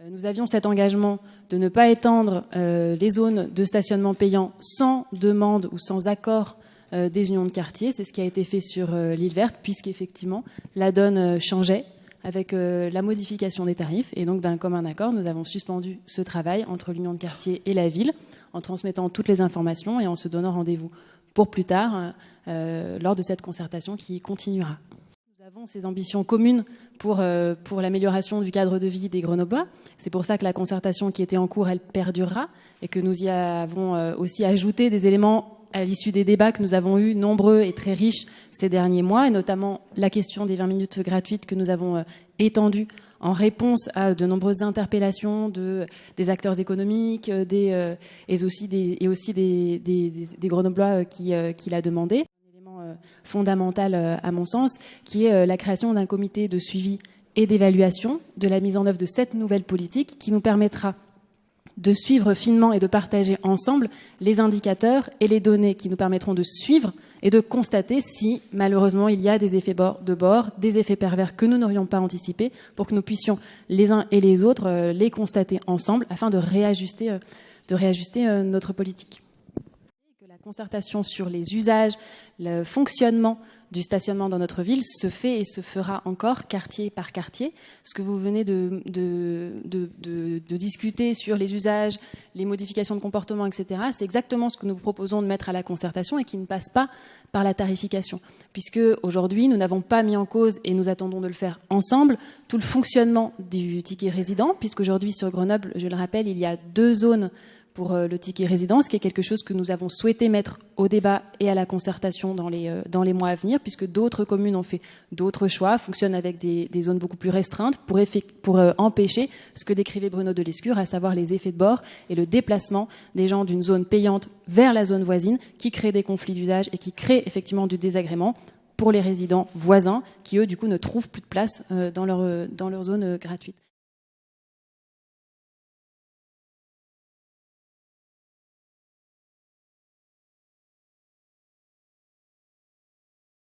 Nous avions cet engagement de ne pas étendre les zones de stationnement payant sans demande ou sans accord des unions de quartier. C'est ce qui a été fait sur l'île verte, puisqu'effectivement, la donne changeait avec la modification des tarifs. Et donc, d'un commun accord, nous avons suspendu ce travail entre l'union de quartier et la ville, en transmettant toutes les informations et en se donnant rendez-vous pour plus tard, lors de cette concertation qui continuera. Nous avons ces ambitions communes pour l'amélioration du cadre de vie des Grenoblois. C'est pour ça que la concertation qui était en cours, elle perdurera, et que nous y avons aussi ajouté des éléments à l'issue des débats que nous avons eus, nombreux et très riches ces derniers mois, et notamment la question des 20 minutes gratuites que nous avons étendues en réponse à de nombreuses interpellations des acteurs économiques et aussi des Grenoblois qui l'a demandé. Un élément fondamental à mon sens, qui est la création d'un comité de suivi et d'évaluation de la mise en œuvre de cette nouvelle politique qui nous permettra de suivre finement et de partager ensemble les indicateurs et les données qui nous permettront de suivre et de constater si, malheureusement, il y a des effets de bord, des effets pervers que nous n'aurions pas anticipés, pour que nous puissions, les uns et les autres, les constater ensemble afin de réajuster notre politique. Que la concertation sur les usages, le fonctionnement du stationnement dans notre ville se fait et se fera encore quartier par quartier. Ce que vous venez de discuter sur les usages, les modifications de comportement, etc., c'est exactement ce que nous proposons de mettre à la concertation et qui ne passe pas par la tarification. Puisque aujourd'hui, nous n'avons pas mis en cause, et nous attendons de le faire ensemble, tout le fonctionnement du ticket résident, puisqu'aujourd'hui sur Grenoble, je le rappelle, il y a 2 zones pour le ticket résidence, qui est quelque chose que nous avons souhaité mettre au débat et à la concertation dans les mois à venir, puisque d'autres communes ont fait d'autres choix, fonctionnent avec des zones beaucoup plus restreintes pour empêcher ce que décrivait Bruno de Lescure, à savoir les effets de bord et le déplacement des gens d'une zone payante vers la zone voisine, qui crée des conflits d'usage et qui crée effectivement du désagrément pour les résidents voisins, qui eux, du coup, ne trouvent plus de place dans leur zone gratuite.